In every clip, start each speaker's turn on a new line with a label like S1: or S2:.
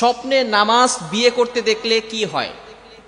S1: স্বপ্নে নামাজ বিয়ে করতে দেখলে কি হয়?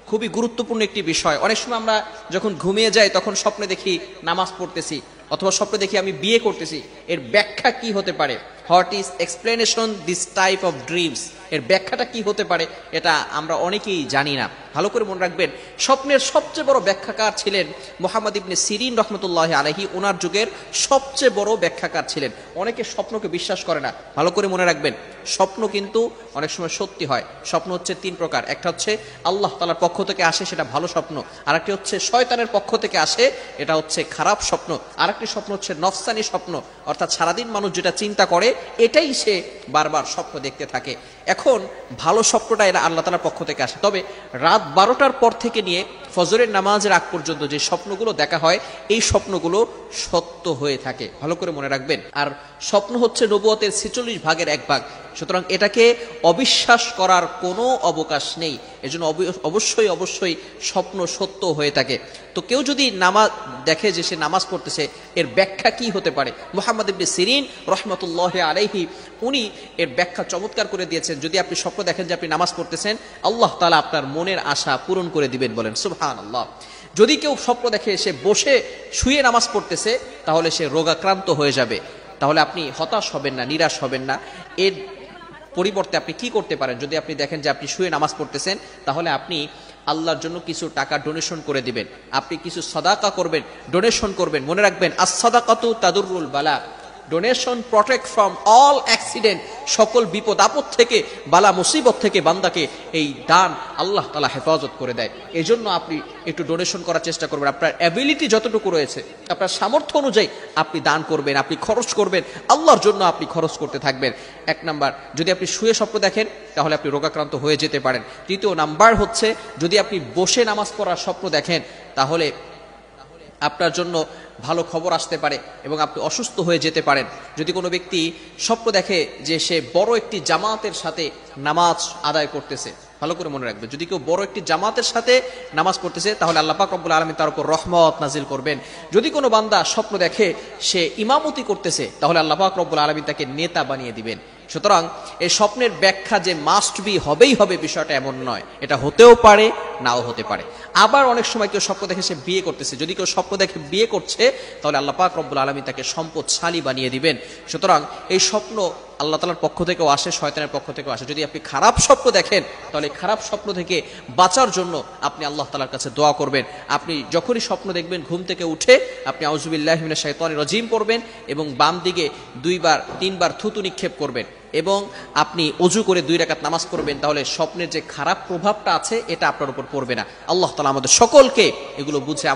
S1: খুবই গুরুত্বপূর্ণ একটি বিষয়। অনেক সময় আমরা যখন ঘুমিয়ে যাই তখন স্বপ্নে দেখি নামাজ পড়তেছি, অথবা স্বপ্নে দেখি আমি বিয়ে করতেছি। এর ব্যাখ্যা কি হতে পারে? What is explanation this type of dreams? এর ব্যাখ্যাটা কি হতে পারে এটা আমরা অনেকেই জানি না। ভালো করে মনে রাখবেন, স্বপ্নের সবচেয়ে বড় ব্যাখ্যাকার ছিলেন মুহাম্মদ ইবনে সিরিন রহমতুল্লাহ আলাইহি। ওনার যুগের সবচেয়ে বড় ব্যাখ্যাকার ছিলেন। অনেকে স্বপ্নকে বিশ্বাস করে না। ভালো করে মনে রাখবেন, স্বপ্ন কিন্তু অনেক সময় সত্যি হয়। স্বপ্ন হচ্ছে তিন প্রকার। একটা হচ্ছে আল্লাহ তাআলার পক্ষ থেকে আসে, সেটা ভালো স্বপ্ন। আরেকটি হচ্ছে শয়তানের পক্ষ থেকে আসে, এটা হচ্ছে খারাপ স্বপ্ন। আরেকটি স্বপ্ন হচ্ছে নফসানি স্বপ্ন, অর্থাৎ সারাদিন মানুষ যেটা চিন্তা করে এটাই সে বারবার স্বপ্ন দেখতে থাকে। এখন ভালো স্বপ্নটা এরা আল্লাহ তাআলার পক্ষ থেকে আসে। তবে রাত 12টার পর থেকে নিয়ে ফজরের নামাজের আগ পর্যন্ত যে স্বপ্নগুলো দেখা হয়, এই স্বপ্নগুলো সত্য হয়ে থাকে। ভালো করে মনে রাখবেন। আর স্বপ্ন হচ্ছে নবুয়তের 46 ভাগের 1 ভাগ। সুতরাং এটাকে অবিশ্বাস করার কোনো অবকাশ নেই। এজন্য অবশ্যই অবশ্যই স্বপ্ন সত্য হয়ে থাকে। তো কেউ যদি নামাজ দেখে যে সে নামাজ পড়তেছে, এর ব্যাখ্যা কি হতে পারে? মুহাম্মদ ইবনে সিরিন রহমতুল্লাহ আলাইহি উনি এর ব্যাখ্যা চমৎকার করে দিয়েছেন। যদি আপনি স্বপ্ন দেখেন যে আপনি নামাজ পড়তেছেন, আল্লাহ তাআলা আপনার মনের আশা পূরণ করে দিবেন। বলেন সুবহানাল্লাহ। যদি কেউ স্বপ্ন দেখে সে বসে শুয়ে নামাজ পড়তেছে, তাহলে সে রোগাক্রান্ত হয়ে যাবে। তাহলে আপনি হতাশ হবেন না, নিরাশ হবেন না। এর পরিবর্তে আপনি কি করতে পারেন? যদি আপনি দেখেন যে আপনি শুয়ে নামাজ পড়তেছেন, তাহলে আপনি আল্লাহর জন্য কিছু টাকা ডোনেশন করে দিবেন। আপনি কিছু সাদাকা করবেন, ডোনেশন করবেন। মনে রাখবেন, আস-সাদাকাতু তাদুররুল বালা। Donation protect from all accident. সকল বিপদ আপদ থেকে, বালা মুসিবত থেকে বান্দাকে এই দান আল্লাহ তাআলা হেফাজত করে দেয়। এই জন্য আপনি একটু ডোনেশন করার চেষ্টা করবেন। আপনার অ্যাবিলিটি যতটুকু রয়েছে, আপনার সামর্থ্য অনুযায়ী আপনি দান করবেন, আপনি খরচ করবেন, আল্লাহর জন্য আপনি খরচ করতে থাকবেন। 1 নাম্বার, যদি আপনি শুয়ে স্বপ্ন দেখেন তাহলে আপনি রোগাক্রান্ত হয়ে যেতে পারেন। 3 নাম্বার হচ্ছে, যদি আপনি বসে নামাজ পড়ার স্বপ্ন দেখেন, তাহলে আপনার জন্য ভালো খবর আসতে পারে এবং আপনি অসুস্থ হয়ে যেতে পারেন। যদি কোনো ব্যক্তি স্বপ্ন দেখে যে সে বড় একটি জামাতের সাথে নামাজ আদায় করতেছে, ভালো করে মনে রাখবেন, যদি কেউ বড় একটি জামাতের সাথে নামাজ পড়তেছে, তাহলে আল্লাহ পাক রব্বুল আলামিন তার উপর রহমত নাজিল করবেন। যদি কোনো বান্দা স্বপ্ন দেখে সে ইমামতি করতেছে, তাহলে আল্লাহ পাক রব্বুল আলামিন তাকে নেতা বানিয়ে দিবেন। সুতরাং এই স্বপ্নের ব্যাখ্যা যে মাস্ট বি হবেই হবে, বিষয়টা এমন নয়। এটা হতেও পারে, নাও হতে পারে। আবার অনেক সময় কেউ স্বপ্ন দেখে সে বিয়ে করতেছে। যদি কেউ স্বপ্ন দেখে বিয়ে করছে, তাহলে আল্লাহ পাক রব্বুল আলামিন তাকে সম্পদশালী বানিয়ে দিবেন। সুতরাং এই স্বপ্ন আল্লাহ তাআলার পক্ষ থেকেও আসে, শয়তানের পক্ষ থেকেও আসে। যদি আপনি খারাপ স্বপ্ন দেখেন, তাহলে খারাপ স্বপ্ন থেকে বাঁচার জন্য আপনি আল্লাহ তাআলার কাছে দোয়া করবেন। আপনি যখনই স্বপ্ন দেখবেন, ঘুম থেকে উঠে আপনি আউযুবিল্লাহি মিনাশ শাইতানির রাজিম পড়বেন এবং বাম দিকে 2-3 বার থুতু নিক্ষেপ করবেন এবং আপনি ওযু করে 2 রাকাত নামাজ পড়বেন। তাহলে স্বপ্নের যে খারাপ প্রভাবটা আছে, এটা আপনার উপর পড়বে না। আল্লাহ তাআলা আমাদের সকলকে এগুলো বুঝে